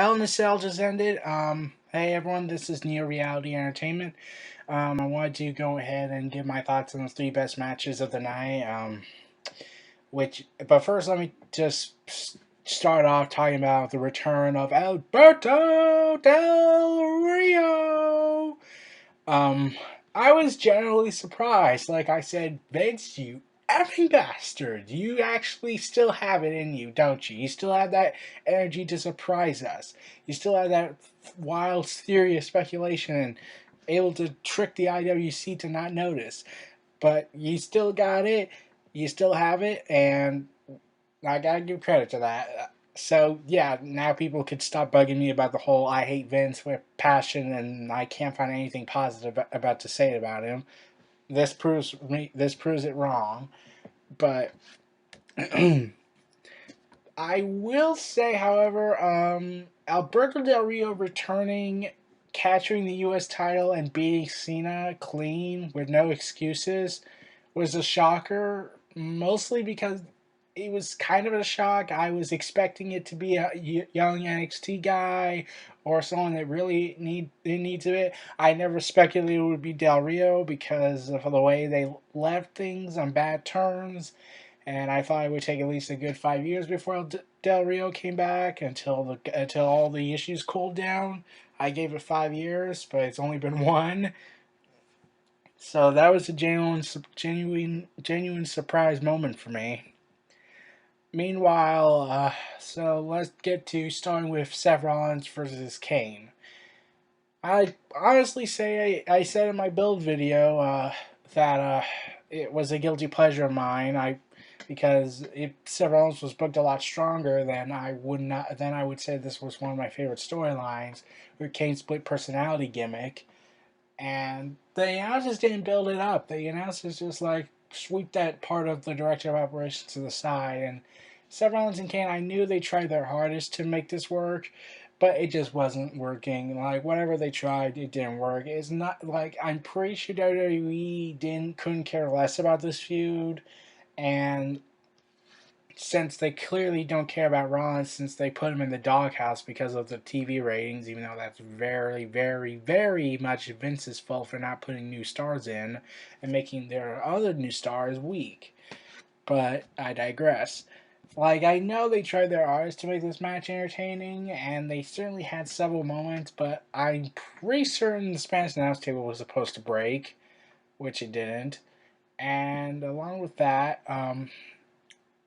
Hell in a Cell just ended. Hey everyone, this is Neo Reality Entertainment. I wanted to go ahead and give my thoughts on the three best matches of the night. But first, let me just start off talking about the return of Alberto Del Rio. Um, I was generally surprised. Like I said, Vince, you effing bastard. You actually still have it in you, don't you? You still have that energy to surprise us. You still have that wild theory of speculation and able to trick the IWC to not notice. But you still got it. You still have it, and I gotta give credit to that. So yeah, now people could stop bugging me about the whole "I hate Vince" with passion, and I can't find anything positive about to say about him. This proves it wrong. But I will say, however, Alberto Del Rio returning, capturing the U.S. title, and beating Cena clean with no excuses was a shocker. Mostly because it was kind of a shock. I was expecting it to be a young NXT guy or someone that really needs it. I never speculated it would be Del Rio because of the way they left things on bad terms, and I thought it would take at least a good 5 years before Del Rio came back until all the issues cooled down. I gave it 5 years, but it's only been one. So that was a genuine surprise moment for me. Meanwhile, so let's get to starting with Seth Rollins versus Kane. I honestly say I said in my build video that it was a guilty pleasure of mine. Because if Seth Rollins was booked a lot stronger, then I would say this was one of my favorite storylines with Kane's split personality gimmick. And the announcers didn't build it up. The announcers just like sweep that part of the director of operations to the side. And Seth Rollins and Kane, I knew they tried their hardest to make this work, but it just wasn't working. Like whatever they tried, it didn't work. It's not like I'm pretty sure WWE couldn't care less about this feud, and since they clearly don't care about Rollins, since they put him in the doghouse because of the TV ratings, even though that's very, very, very much Vince's fault for not putting new stars in and making their other new stars weak. But I digress. Like, I know they tried their hardest to make this match entertaining, and they certainly had several moments, but I'm pretty certain the Spanish announce table was supposed to break, which it didn't. And along with that,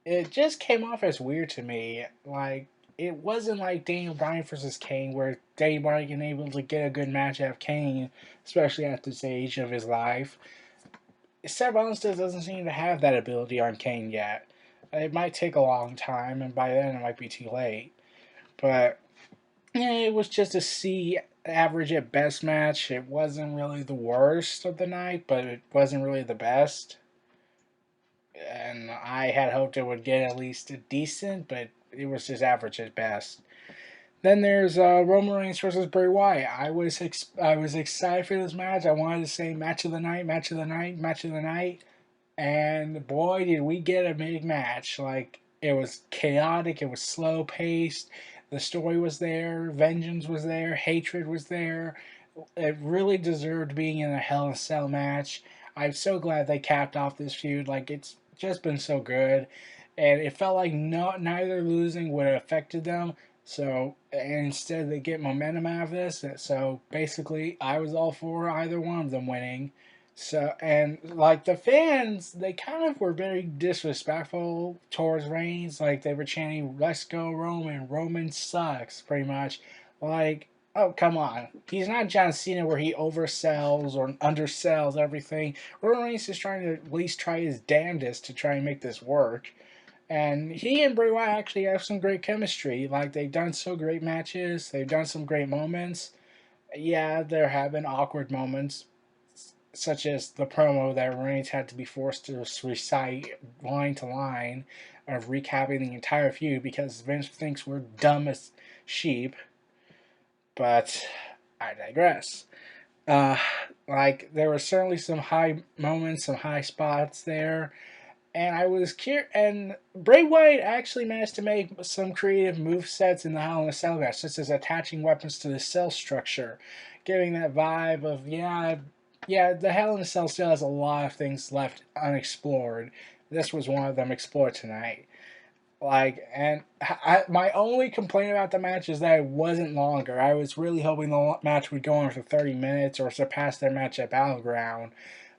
it just came off as weird to me. Like, it wasn't like Daniel Bryan versus Kane, where Daniel Bryan able to get a good match out of Kane, especially at this age of his life. Seth Rollins doesn't seem to have that ability on Kane yet. It might take a long time, and by then it might be too late. But yeah, it was just a C average at best match. It wasn't really the worst of the night, but it wasn't really the best. And I had hoped it would get at least a decent, but it was just average at best. Then there's Roman Reigns versus Bray Wyatt. I was excited for this match. I wanted to say match of the night, match of the night, match of the night, and boy did we get a big match. Like it was chaotic, it was slow paced. The story was there, vengeance was there, hatred was there. It really deserved being in a Hell in a Cell match. I'm so glad they capped off this feud. Like it's just been so good, and it felt like neither losing would have affected them. So and instead they get momentum out of this. So basically, I was all for either one of them winning. So and like the fans, they kind of were very disrespectful towards Reigns. Like they were chanting "Let's go Roman, Roman sucks," pretty much. Like, oh come on, he's not John Cena where he oversells or undersells everything. Roman Reigns is trying to at least try his damnedest to try and make this work. And he and Bray Wyatt actually have some great chemistry. Like they've done so great matches, they've done some great moments. Yeah, there have been awkward moments, such as the promo that Reigns had to be forced to recite line to line of recapping the entire feud because Vince thinks we're dumb as sheep. But I digress. Uh, like there were certainly some high moments, some high spots there, And I was curious, and Bray Wyatt actually managed to make some creative move sets in the Hell in a Cell match, such as attaching weapons to the cell structure, giving that vibe of the Hell in a Cell still has a lot of things left unexplored. This was one of them explored tonight. My only complaint about the match is that it wasn't longer. I was really hoping the match would go on for 30 minutes or surpass their match at Battleground,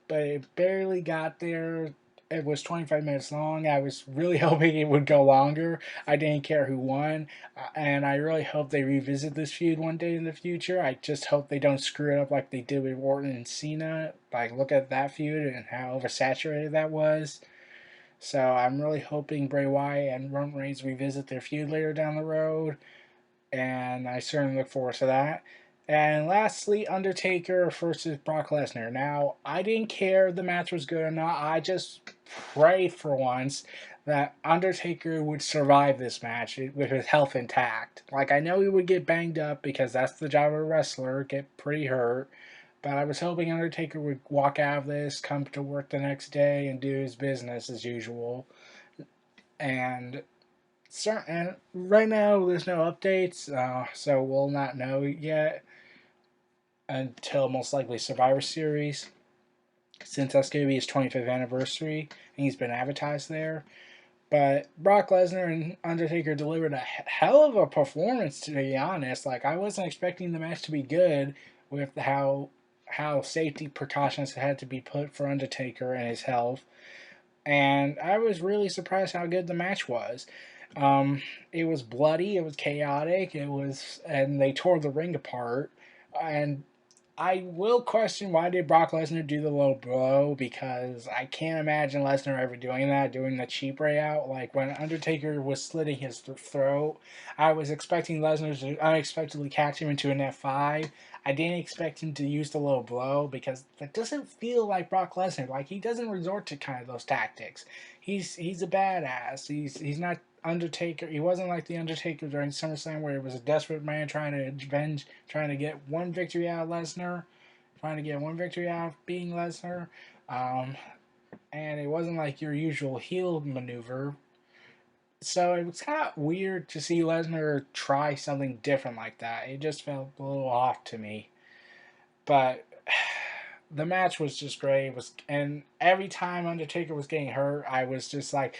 but it barely got there. It was 25 minutes long. I was really hoping it would go longer. I didn't care who won, and I really hope they revisit this feud one day in the future. I just hope they don't screw it up like they did with Orton and Cena. Like, look at that feud and how oversaturated that was. So I'm really hoping Bray Wyatt and Roman Reigns revisit their feud later down the road, and I certainly look forward to that. And lastly, Undertaker versus Brock Lesnar. Now, I didn't care if the match was good or not. I just prayed for once that Undertaker would survive this match with his health intact. Like, I know he would get banged up because that's the job of a wrestler, get pretty hurt. But I was hoping Undertaker would walk out of this, come to work the next day, and do his business as usual. And right now, there's no updates, so we'll not know yet until most likely Survivor Series, since that's going to be his 25th anniversary, and he's been advertised there. But Brock Lesnar and Undertaker delivered a hell of a performance, to be honest. Like, I wasn't expecting the match to be good with how safety precautions had to be put for Undertaker and his health. And I was really surprised how good the match was. It was bloody, it was chaotic, and they tore the ring apart. And I will question, why did Brock Lesnar do the low blow, because I can't imagine Lesnar ever doing that, doing the cheap way out. Like, when Undertaker was slitting his throat, I was expecting Lesnar to unexpectedly catch him into an F5. I didn't expect him to use the low blow, because that doesn't feel like Brock Lesnar. Like, he doesn't resort to kind of those tactics. He's a badass. He's not Undertaker. He wasn't like the Undertaker during SummerSlam, where he was a desperate man trying to get one victory out of Lesnar, trying to get one victory out of being Lesnar. And it wasn't like your usual heel maneuver. So it was kind of weird to see Lesnar try something different like that. It just felt a little off to me. But the match was just great. And every time Undertaker was getting hurt, I was just like,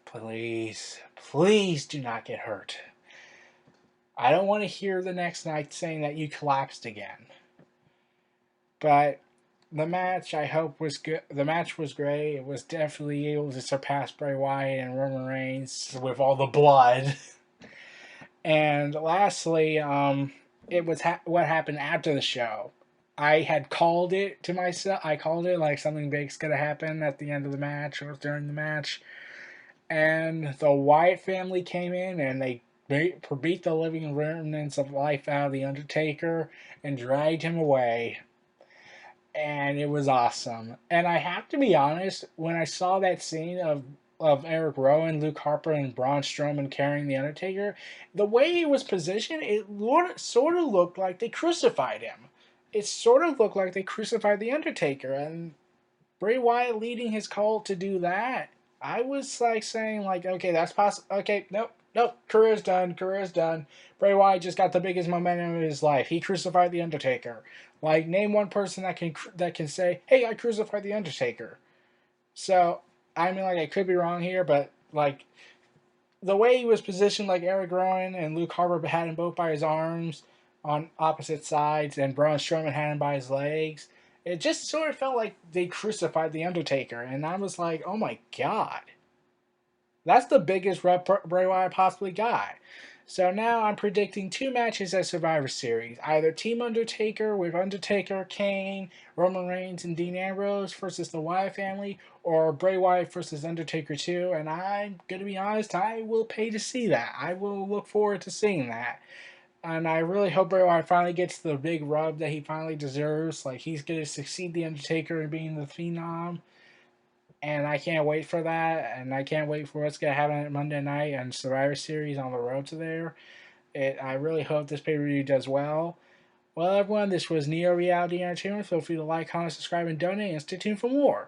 please, please do not get hurt. I don't want to hear the next night saying that you collapsed again. But the match, I hope, was good. The match was great. It was definitely able to surpass Bray Wyatt and Roman Reigns with all the blood. And lastly, it was what happened after the show. I had called it to myself. I called it like something big's gonna happen at the end of the match or during the match. And the Wyatt family came in and they beat the living remnants of life out of the Undertaker and dragged him away. And it was awesome. And I have to be honest, when I saw that scene of Eric Rowan, Luke Harper, and Braun Strowman carrying the Undertaker, the way he was positioned, it sort of looked like they crucified him. It sort of looked like they crucified the Undertaker, and Bray Wyatt leading his cult to do that, I was like saying, like, okay, that's possible. Okay, nope, career's done. Bray Wyatt just got the biggest momentum of his life. He crucified the Undertaker. Like, name one person that can say, hey, I crucified the Undertaker. So, I mean, like, I could be wrong here, but like, the way he was positioned, like Eric Rowan and Luke Harper had him both by his arms on opposite sides, and Braun Strowman had him by his legs. It just sort of felt like they crucified the Undertaker, and I was like, oh my god, that's the biggest rub Bray Wyatt possibly got. So now I'm predicting 2 matches at Survivor Series. Either Team Undertaker with Undertaker, Kane, Roman Reigns, and Dean Ambrose versus the Wyatt family, or Bray Wyatt versus Undertaker 2. And I'm going to be honest, I will pay to see that. I will look forward to seeing that. And I really hope Bray Wyatt finally gets the big rub that he finally deserves. Like, he's going to succeed the Undertaker in being the Phenom. And I can't wait for that, and I can't wait for what's going to happen at Monday night and Survivor Series on the road to there. I really hope this pay-per-view does well. Well, everyone, this was Neo Reality Entertainment. Feel free to like, comment, subscribe, and donate, and stay tuned for more.